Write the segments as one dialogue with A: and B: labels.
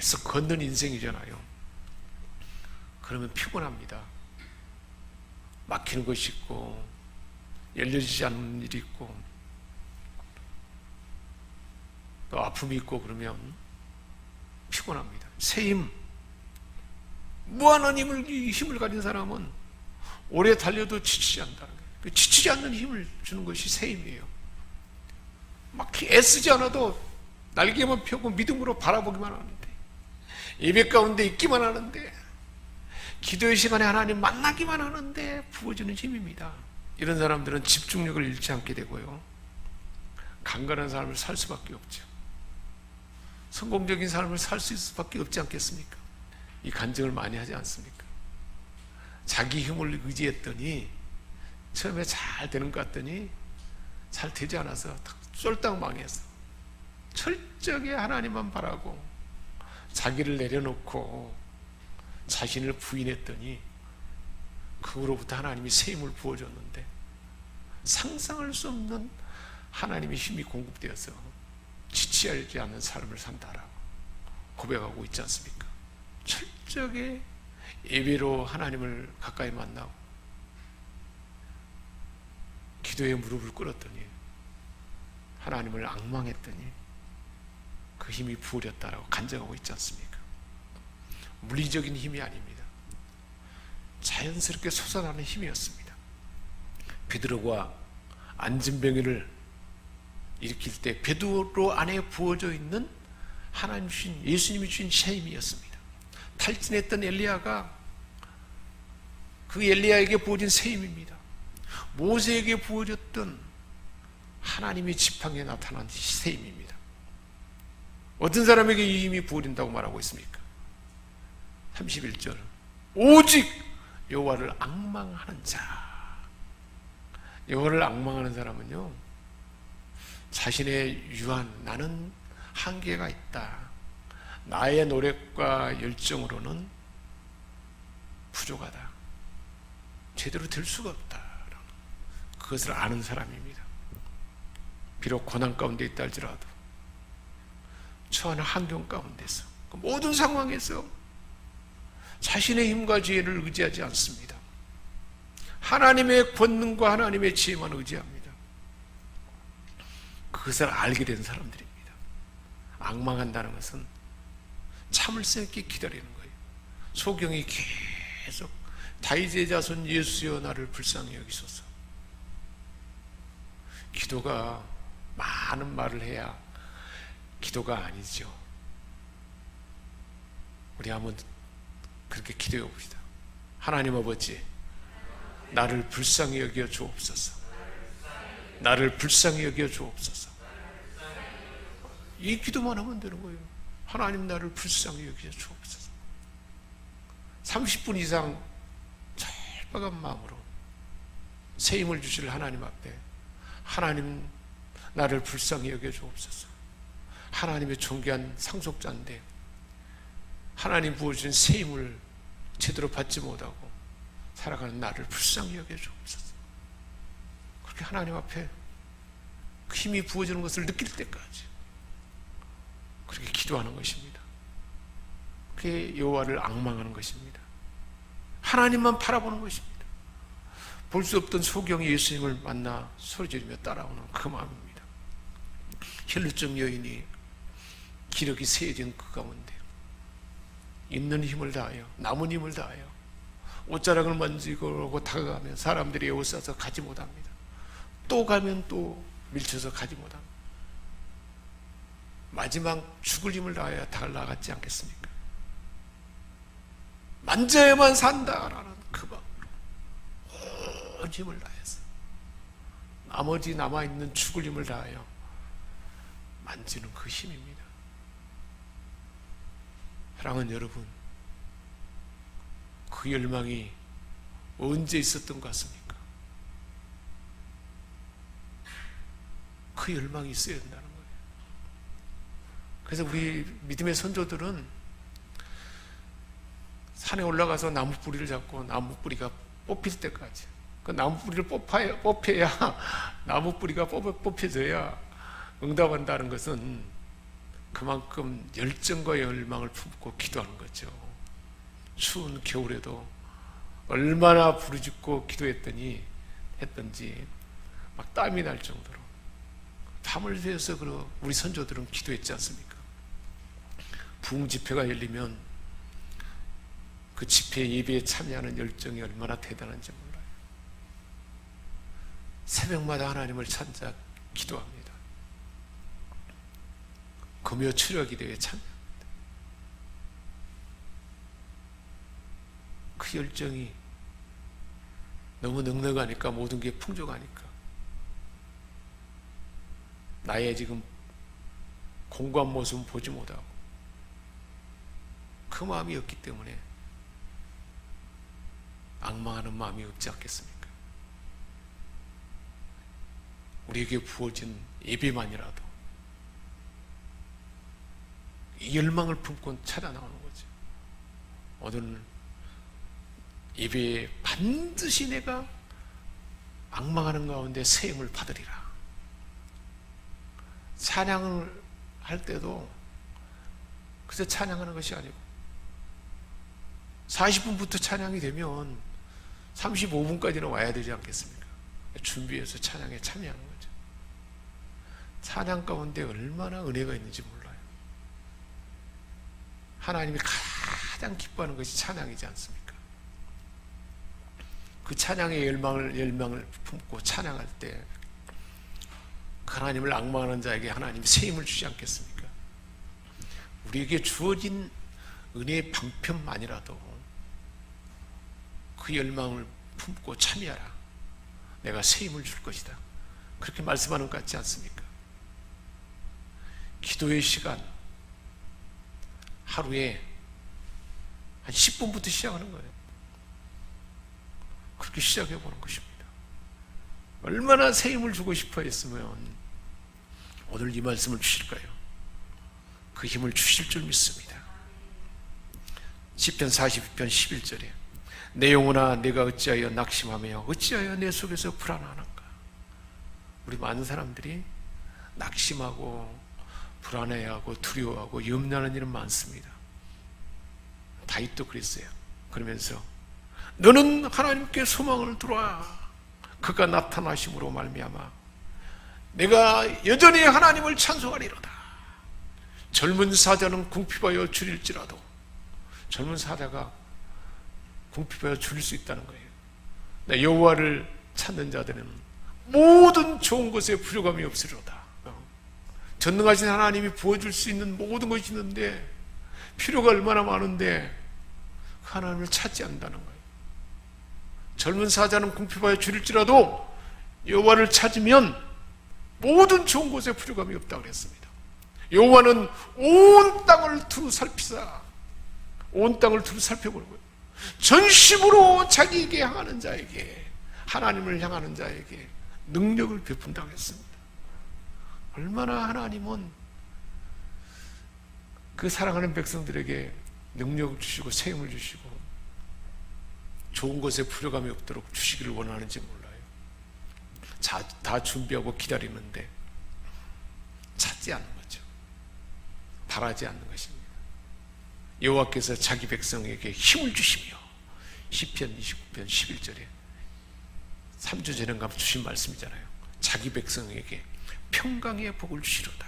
A: 계속 걷는 인생이잖아요. 그러면 피곤합니다. 막히는 것이 있고 열려지지 않는 일이 있고 또 아픔이 있고 그러면 피곤합니다. 새 힘, 무한한 힘을 가진 사람은 오래 달려도 지치지 않는다는 거예요. 그 지치지 않는 힘을 주는 것이 새 힘이에요. 막 애쓰지 않아도 날개만 펴고 믿음으로 바라보기만 하는데, 예배 가운데 있기만 하는데, 기도의 시간에 하나님 만나기만 하는데 부어주는 힘입니다. 이런 사람들은 집중력을 잃지 않게 되고요, 강건한 삶을 살 수밖에 없죠. 성공적인 삶을 살 수 있을 수밖에 없지 않겠습니까? 이 간증을 많이 하지 않습니까? 자기 힘을 의지했더니 처음에 잘 되는 것 같더니 잘 되지 않아서 쫄딱 망해서 철저하게 하나님만 바라고 자기를 내려놓고 자신을 부인했더니 그로부터 하나님이 새 힘을 부어줬는데 상상할 수 없는 하나님의 힘이 공급되어서 지치지 않는 삶을 산다라고 고백하고 있지 않습니까? 철저하게 예배로 하나님을 가까이 만나고 기도에 무릎을 꿇었더니 하나님을 앙망했더니 그 힘이 부어졌다라고 간증하고 있지 않습니까? 물리적인 힘이 아닙니다. 자연스럽게 솟아나는 힘이었습니다. 베드로가 안진병이를 일으킬 때 베드로 안에 부어져 있는 하나님 주신, 예수님이 주신 새 힘이었습니다. 탈진했던 엘리야가 그 엘리야에게 부어진 새 힘입니다. 모세에게 부어졌던 하나님의 지팡이에 나타난 새 힘입니다. 어떤 사람에게 이 힘이 부어진다고 말하고 있습니까? 31절, 오직 여호와를 앙망하는 자. 여호와를 앙망하는 사람은요, 자신의 유한, 나는 한계가 있다, 나의 노력과 열정으로는 부족하다, 제대로 될 수가 없다, 그것을 아는 사람입니다. 비록 고난 가운데 있다 할지라도 처한 환경 가운데서 그 모든 상황에서 자신의 힘과 지혜를 의지하지 않습니다. 하나님의 권능과 하나님의 지혜만 의지합니다. 그것을 알게 된 사람들입니다. 앙망한다는 것은 참을성 있게 기다리는 거예요. 소경이 계속 다윗의 자손 예수여 나를 불쌍히 여기소서. 기도가 많은 말을 해야 기도가 아니죠. 우리 한번 그렇게 기도해 봅시다. 하나님 아버지, 나를 불쌍히 여겨 주옵소서. 나를 불쌍히 여겨 주옵소서. 이 기도만 하면 되는 거예요. 하나님, 나를 불쌍히 여겨 주옵소서. 30분 이상 철박한 마음으로 새 힘을 주실 하나님 앞에, 하나님, 나를 불쌍히 여겨 주옵소서. 하나님의 존귀한 상속자인데 하나님 부어주신 새 힘을 제대로 받지 못하고 살아가는 나를 불쌍히 여겨 주옵소서. 그렇게 하나님 앞에 그 힘이 부어지는 것을 느낄 때까지 그렇게 기도하는 것입니다. 그게 여호와를 앙망하는 것입니다. 하나님만 바라보는 것입니다. 볼 수 없던 소경이 예수님을 만나 소리지르며 따라오는 그 마음입니다. 혈루증 여인이 기력이 세어진 그 가운데 있는 힘을 다하여, 남은 힘을 다하여 옷자락을 만지고 다가가면 사람들이 에워싸서 가지 못합니다. 또 가면 또 밀쳐서 가지 못합니다. 마지막 죽을 힘을 다하여 달라갔지 않겠습니까? 만져야만 산다라는 그 마음으로 온 힘을 다해서 나머지 남아있는 죽을 힘을 다하여 만지는 그 힘입니다. 사랑하는 여러분, 그 열망이 언제 있었던 것 같습니까? 그 열망이 있어야 된다는 거예요. 그래서 우리 믿음의 선조들은 산에 올라가서 나무 뿌리를 잡고 나무 뿌리가 뽑힐 때까지, 그 나무 뿌리를 뽑혀야 나무 뿌리가 뽑혀져야 응답한다는 것은 그만큼 열정과 열망을 품고 기도하는 거죠. 추운 겨울에도 얼마나 부르짖고 했던지 막 땀이 날 정도로 밤을 새워서 우리 선조들은 기도했지 않습니까? 부흥 집회가 열리면 그 집회 예배에 참여하는 열정이 얼마나 대단한지 몰라요. 새벽마다 하나님을 찾아 기도합니다. 금요 추려 기도에 참여합니다. 그 열정이 너무 넉넉하니까 모든 게 풍족하니까 나의 지금 공고한 모습은 보지 못하고 그 마음이 없기 때문에 앙망하는 마음이 없지 않겠습니까? 우리에게 부어진 예배만이라도 이 열망을 품고 찾아 나오는 거죠. 오늘 예배에 반드시 내가 앙망하는 가운데 새 힘을 받으리라. 찬양을 할 때도 그저 찬양하는 것이 아니고 40분부터 찬양이 되면 35분까지는 와야 되지 않겠습니까? 준비해서 찬양에 참여하는 거죠. 찬양 가운데 얼마나 은혜가 있는지 몰라요. 하나님이 가장 기뻐하는 것이 찬양이지 않습니까? 그 찬양의 열망을 품고 찬양할 때 하나님을 앙망하는 자에게 하나님이 새 힘을 주지 않겠습니까? 우리에게 주어진 은혜의 방편만이라도 그 열망을 품고 참여하라. 내가 새 힘을 줄 것이다. 그렇게 말씀하는 것 같지 않습니까? 기도의 시간 하루에 한 10분부터 시작하는 거예요. 그렇게 시작해 보는 것입니다. 얼마나 새 힘을 주고 싶어 했으면 오늘 이 말씀을 주실까요? 그 힘을 주실 줄 믿습니다. 시편 42편 11절에 내 영혼아 내가 어찌하여 낙심하며 어찌하여 내 속에서 불안하는가. 우리 많은 사람들이 낙심하고 불안해하고 두려워하고 염려하는 일은 많습니다. 다윗도 그랬어요. 그러면서 너는 하나님께 소망을 두라. 그가 나타나심으로 말미암아 내가 여전히 하나님을 찬송하리로다. 젊은 사자는 궁핍하여 줄일지라도 젊은 사자가 궁핍하여 줄일 수 있다는 거예요. 여호와를 찾는 자들은 모든 좋은 것에 부족함이 없으리로다. 전능하신 하나님이 부어줄 수 있는 모든 것이 있는데 필요가 얼마나 많은데 그 하나님을 찾지 않는다는 거예요. 젊은 사자는 궁핍하여 줄일지라도 여호와를 찾으면 모든 좋은 곳에 부족함이 없다고 그랬습니다. 여호와는 온 땅을 두루 살피사 온 땅을 두루 살펴보는 거예요. 전심으로 자기에게 향하는 자에게 하나님을 향하는 자에게 능력을 베푼다고 했습니다. 얼마나 하나님은 그 사랑하는 백성들에게 능력을 주시고 새 힘을 주시고 좋은 것에 부족함이 없도록 주시기를 원하는지 몰라요. 다 준비하고 기다리는데 찾지 않는 거죠. 바라지 않는 것입니다. 여호와께서 자기 백성에게 힘을 주시며 시편 29편 11절에 3주 전인가 주신 말씀이잖아요. 자기 백성에게 평강의 복을 주시로다.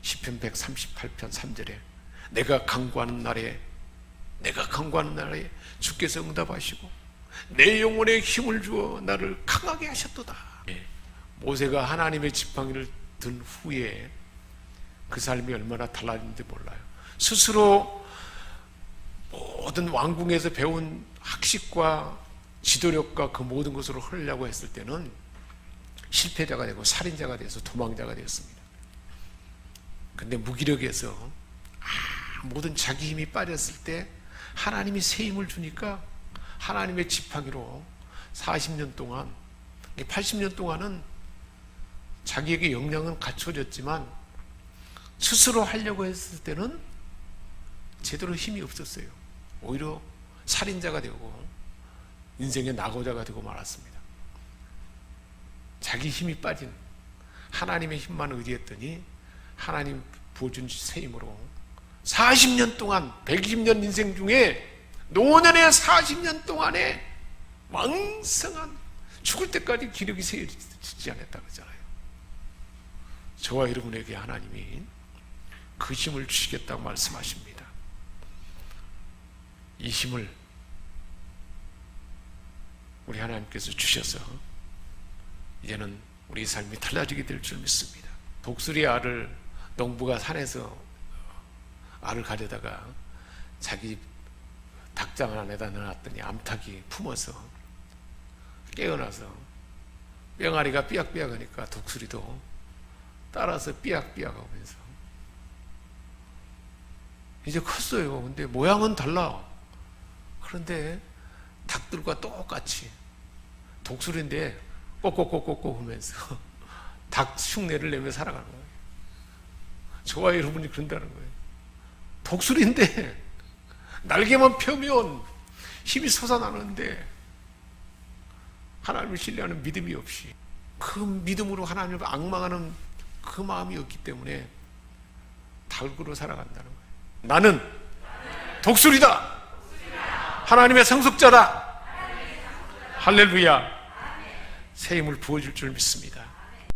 A: 시편 138편 3절에 내가 간구하는 날에 주께서 응답하시고 내 영혼에 힘을 주어 나를 강하게 하셨도다. 모세가 하나님의 지팡이를 든 후에 그 삶이 얼마나 달라졌는지 몰라요. 스스로 모든 왕궁에서 배운 학식과 지도력과 그 모든 것으로 하려고 했을 때는 실패자가 되고 살인자가 돼서 도망자가 되었습니다. 근데 무기력해서 모든 자기 힘이 빠졌을 때 하나님이 새 힘을 주니까 하나님의 지팡이로 40년 동안 80년 동안은 자기에게 역량은 갖춰졌지만 스스로 하려고 했을 때는 제대로 힘이 없었어요. 오히려 살인자가 되고 인생의 낙오자가 되고 말았습니다. 자기 힘이 빠진 하나님의 힘만 의지했더니 하나님 부어준 새 힘으로 40년 동안 120년 인생 중에 노년의 40년 동안에 왕성한 죽을 때까지 기력이 세지지 않았다 그러잖아요. 저와 여러분에게 하나님이 그 힘을 주시겠다고 말씀하십니다. 이 힘을 우리 하나님께서 주셔서 이제는 우리 삶이 달라지게 될 줄 믿습니다. 독수리 알을 농부가 산에서 알을 가려다가 자기 닭장 안에다 넣어놨더니 암탉이 품어서 깨어나서 뿅아리가 삐약삐약하니까 독수리도 따라서 삐약삐약하면서 이제 컸어요. 근데 모양은 달라. 그런데 닭들과 똑같이 독수리인데 꼬꼬꼬꼬꼬 하면서 닭 흉내를 내며 살아가는 거예요. 저와 여러분이 그런다는 거예요. 독수리인데 날개만 펴면 힘이 솟아나는데 하나님을 신뢰하는 믿음이 없이 그 믿음으로 하나님을 앙망하는 그 마음이 없기 때문에 닭으로 살아간다는 거예요. 나는 독수리다. 하나님의 상속자다. 할렐루야. 새 힘을 부어줄 줄 믿습니다.